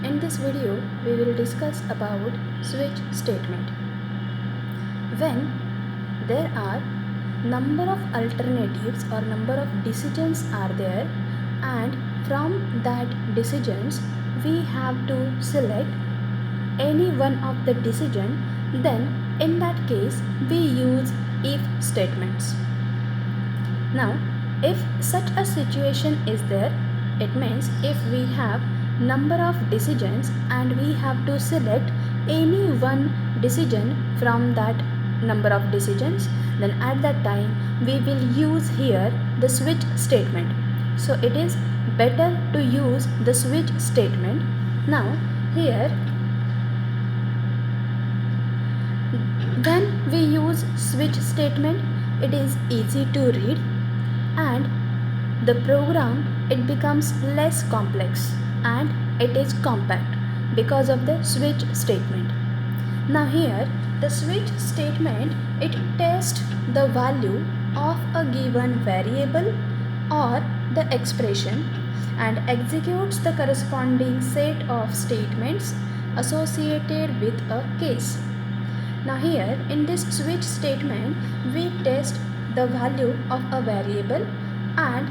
In this video, we will discuss about switch statement. When there are number of alternatives or number of decisions are there, and from that decisions we have to select any one of the decision, then in that case we use if statements. Now, if such a situation is there, it means if we have number of decisions and we have to select any one decision from that number of decisions, then at that time we will use here the switch statement. So it is better to use the switch statement. Now here, when we use switch statement, it is easy to read and the program it becomes less complex and it is compact because of the switch statement. Now here the switch statement it tests the value of a given variable or the expression and executes the corresponding set of statements associated with a case. Now here in this switch statement we test the value of a variable, and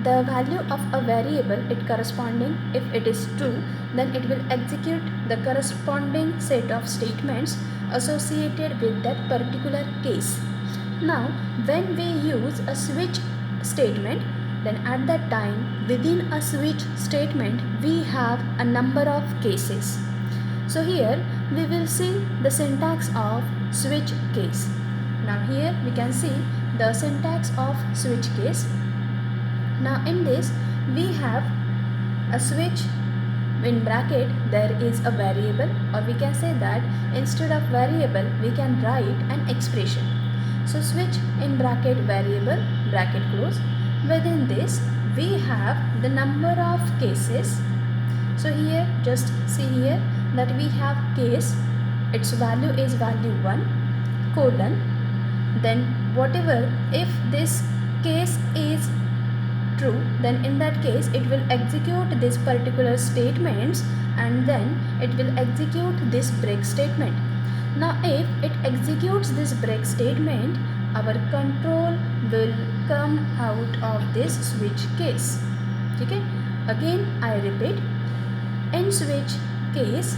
the value of a variable it corresponding, if it is true, then it will execute the corresponding set of statements associated with that particular case. Now when we use a switch statement, then at that time within a switch statement we have a number of cases. So here we will see the syntax of switch case. Now here we can see the syntax of switch case. Now in this we have a switch, in bracket there is a variable, or we can say that instead of variable we can write an expression. So switch in bracket variable bracket close. Within this we have the number of cases. So here just see here that we have case, its value is value 1 colon, then whatever, if this case is true, then in that case it will execute this particular statements and then it will execute this break statement. Now if it executes this break statement, our control will come out of this switch case. Okay, again I repeat, in switch case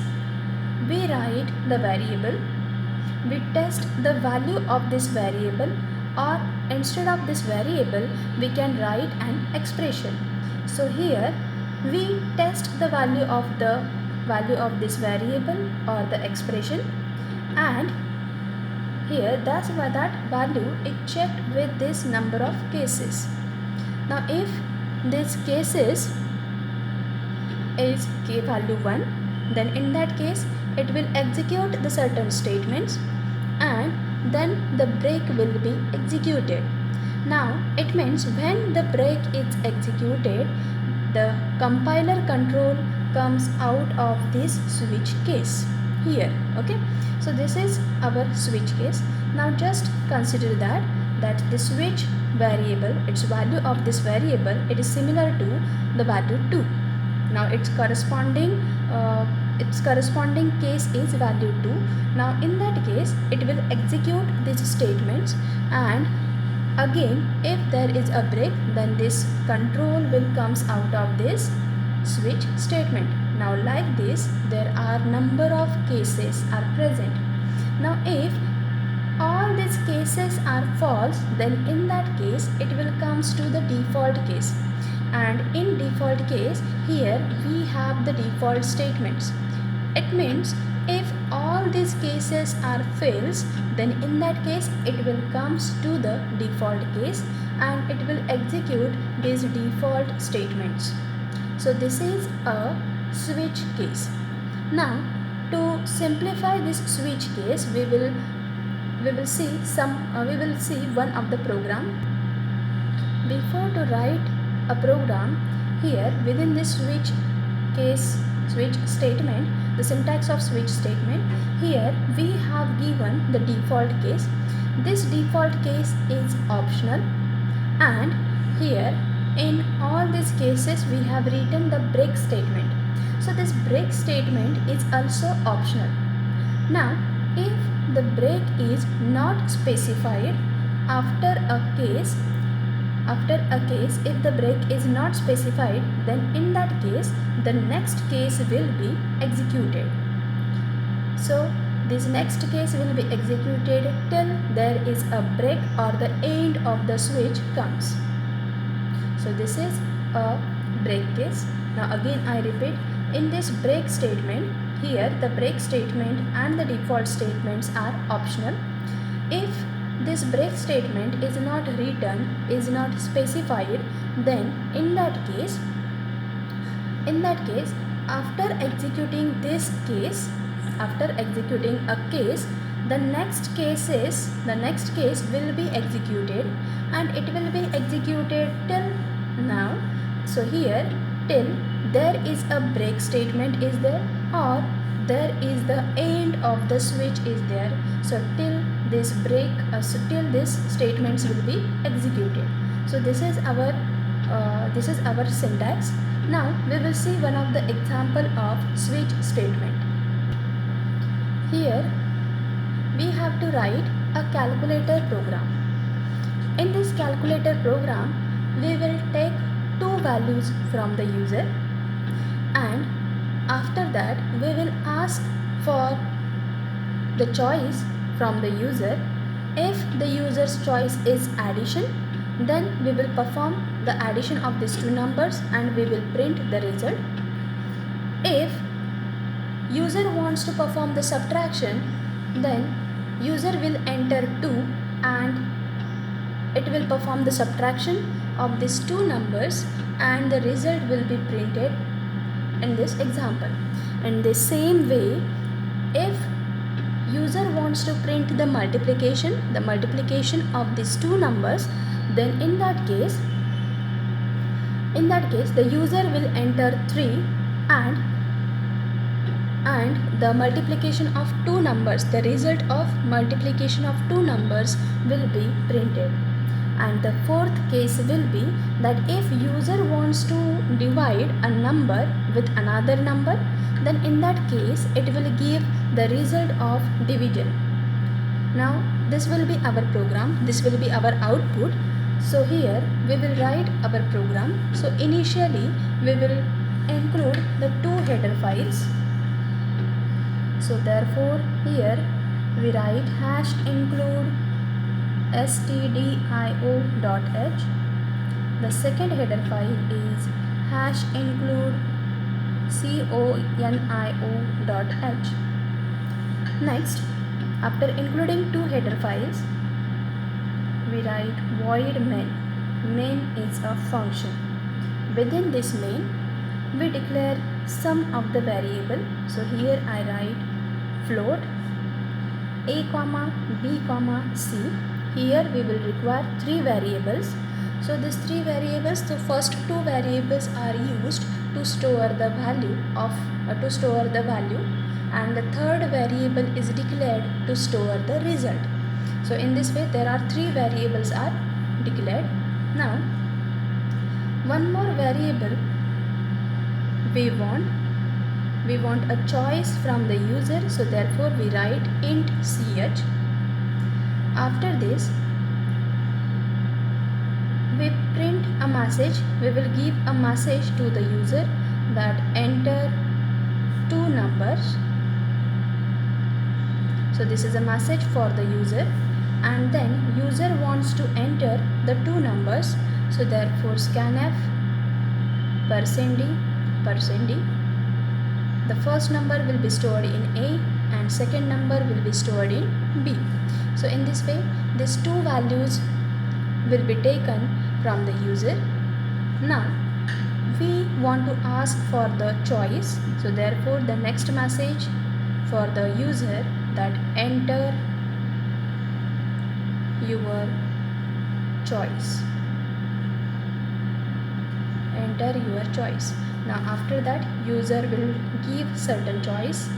we write the variable, we test the value of this variable, or instead of this variable we can write an expression. So here we test the value of this variable or the expression, and here that value is checked with this number of cases. Now if this cases is value 1, then in that case it will execute the certain statements and then the break will be executed. Now it means when the break is executed, the compiler control comes out of this switch case here. Okay, so this is our switch case. Now just consider that the switch variable, its value of this variable, it is similar to the value 2. Now its corresponding case is value 2. Now in that case it will execute these statements, and again if there is a break, then this control will comes out of this switch statement. Now like this there are number of cases are present. Now if all these cases are false, then in that case it will comes to the default case, and in default case here we have the default statements. It means if all these cases are false, then in that case it will comes to the default case and it will execute these default statements. So this is a switch case. Now to simplify this switch case, we will see one of the program. Before to write a program, here within this switch statement, the syntax of switch statement, here we have given the default case. This default case is optional, and here in all these cases we have written the break statement. So this break statement is also optional. Now if the break is not specified after a case, if the break is not specified, then in that case the next case will be executed. So this next case will be executed till there is a break or the end of the switch comes. So this is a break case. Now again I repeat, in this break statement, here the break statement and the default statements are optional. If this break statement is not written, is not specified, then in that case after executing this case, after executing a case, the next case will be executed, and it will be executed till now. So here till there is a break statement is there, or there is the end of the switch is there. So till this break, till this statements will be executed. So this is our syntax. Now we will see one of the example of switch statement. Here we have to write a calculator program. In this calculator program, we will take two values from the user, and after that we will ask for the choice from the user. If the user's choice is addition, then we will perform the addition of these two numbers and we will print the result. If user wants to perform the subtraction, then user will enter 2 and it will perform the subtraction of these two numbers, and the result will be printed in this example. In the same way, if user wants to print the multiplication of these two numbers, then in that case the user will enter 3 and the multiplication of two numbers, the result of multiplication of two numbers will be printed. And the fourth case will be that if user wants to divide a number with another number, then in that case it will give the result of division. Now this will be our program, this will be our output. So here we will write our program. So initially we will include the two header files. So therefore here we write #include stdio.h. The second header file is #include conio.h. Next, after including two header files, we write void main. Main is a function. Within this main, we declare some of the variable. So here I write float a, b, c. Here we will require three variables. So these three variables, the first two variables are used to store the value, and the third variable is declared to store the result. So in this way there are three variables are declared. Now one more variable we want a choice from the user, so therefore we write int ch. After this we print a message, we will give a message to the user that enter two numbers. So this is a message for the user, and then user wants to enter the two numbers. So therefore scanf %d. The first number will be stored in A and second number will be stored in B. So in this way these two values will be taken from the user. Now we want to ask for the choice. So therefore the next message for the user that enter your choice. Enter your choice. Now after that user will give certain choice.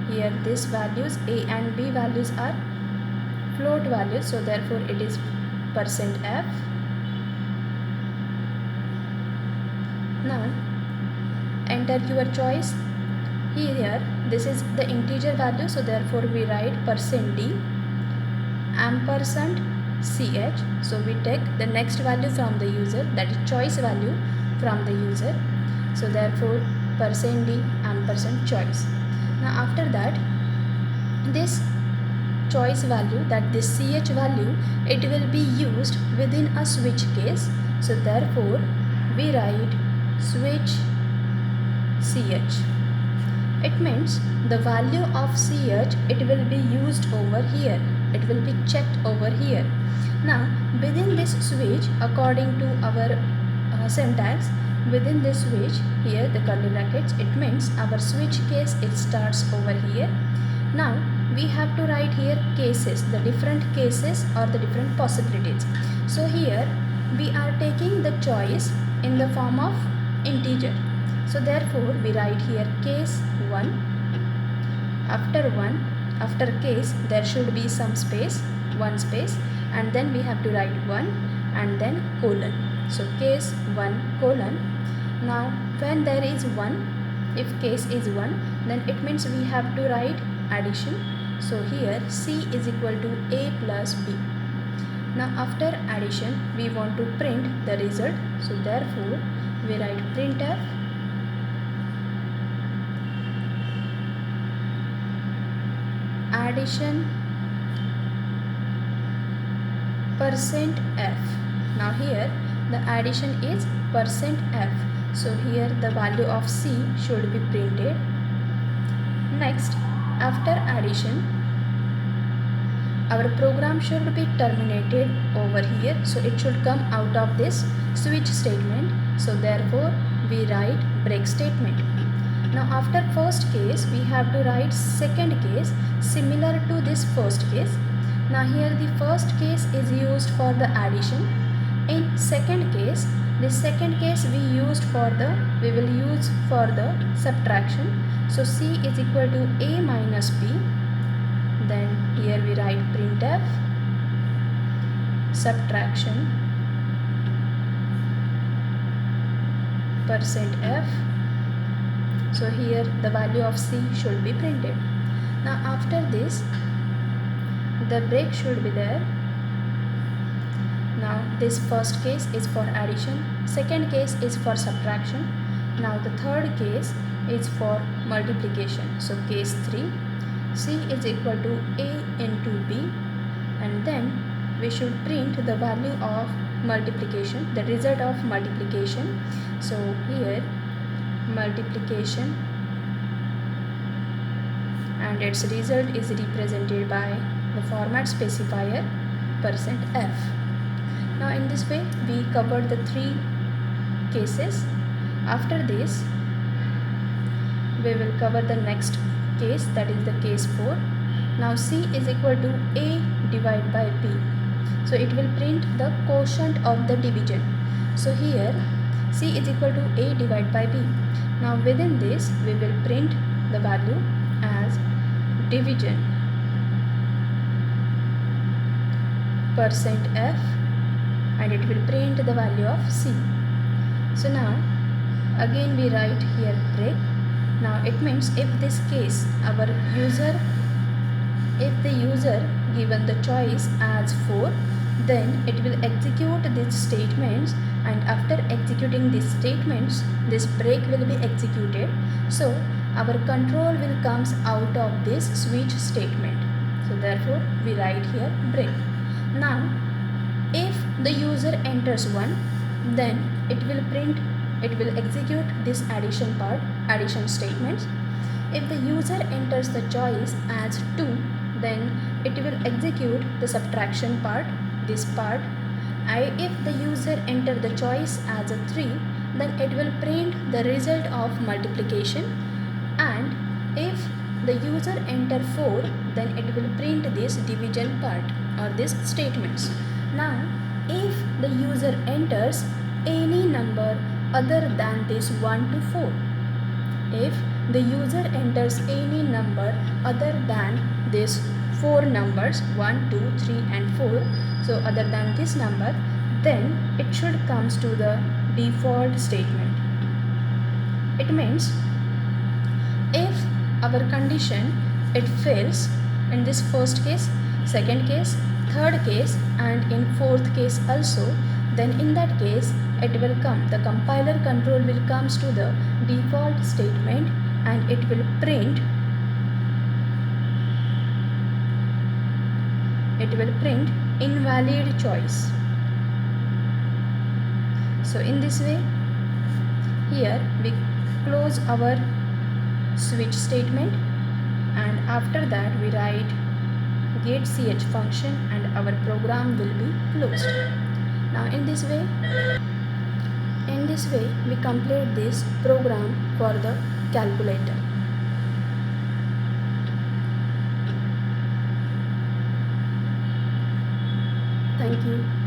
Here these values A and B values are float values, so therefore it is %f. Now enter your choice. Here this is the integer value, so therefore we write %d ampersand ch. So we take the next value from the user, that is choice value from the user. So therefore %d ampersand choice. Now after that, this choice value, that this ch value, it will be used within a switch case. So therefore we write switch ch. It means the value of ch, it will be used over here, it will be checked over here. Now within this switch, according to our syntax, within this switch, here the curly brackets, it means our switch case, it starts over here. Now we have to write here cases, the different cases or the different possibilities. So here we are taking the choice in the form of integer. So therefore we write here case 1. After 1, after case, there should be some space, one space, and then we have to write 1 and then colon. So case 1 colon. Now when there is 1, if case is 1, then it means we have to write addition. So here C is equal to A plus B. Now after addition, we want to print the result. So therefore we write printf addition %f. Now here the addition is %f. So here the value of C should be printed. Next, after addition, our program should be terminated over here. So it should come out of this switch statement. So therefore we write break statement. Now after first case, we have to write second case similar to this first case. Now here the first case is used for the addition. In second case, the second case we will use for the subtraction. So C is equal to A minus B. Then here we write printf subtraction %f. So here the value of C should be printed. Now after this, the break should be there. Now this first case is for addition, second case is for subtraction. Now the third case is for multiplication. So case 3, C is equal to A into B, and then we should print the value of multiplication, the result of multiplication. So here multiplication, and its result is represented by the format specifier %f. Now in this way we covered the 3 cases. After this we will cover the next case, that is the case 4. Now C is equal to A divided by B. So it will print the quotient of the division. So here C is equal to A divided by B. Now within this we will print the value as division %f, and it will print the value of C. So now again we write here break. Now it means if this case if the user given the choice as 4, then it will execute these statements, and after executing these statements, this break will be executed. So our control will comes out of this switch statement. So therefore we write here break. Now if the user enters 1, then it will execute this addition statements. If the user enters the choice as 2, then it will execute the subtraction part, this part. If the user enter the choice as a 3, then it will print the result of multiplication, and if the user enter 4, then it will print this division part or this statements. Now if the user enters any number other than this 1 to 4, if the user enters any number other than this 4 numbers 1, 2, 3 and 4, so other than this number, then it should comes to the default statement. It means if our condition it fails in this first case, second case, third case and in fourth case also, then in that case it will come, the compiler control will comes to the default statement and it will print invalid choice. So in this way, here we close our switch statement and after that we write getch function and our program will be closed. Now in this way we complete this program for the calculator. Thank you.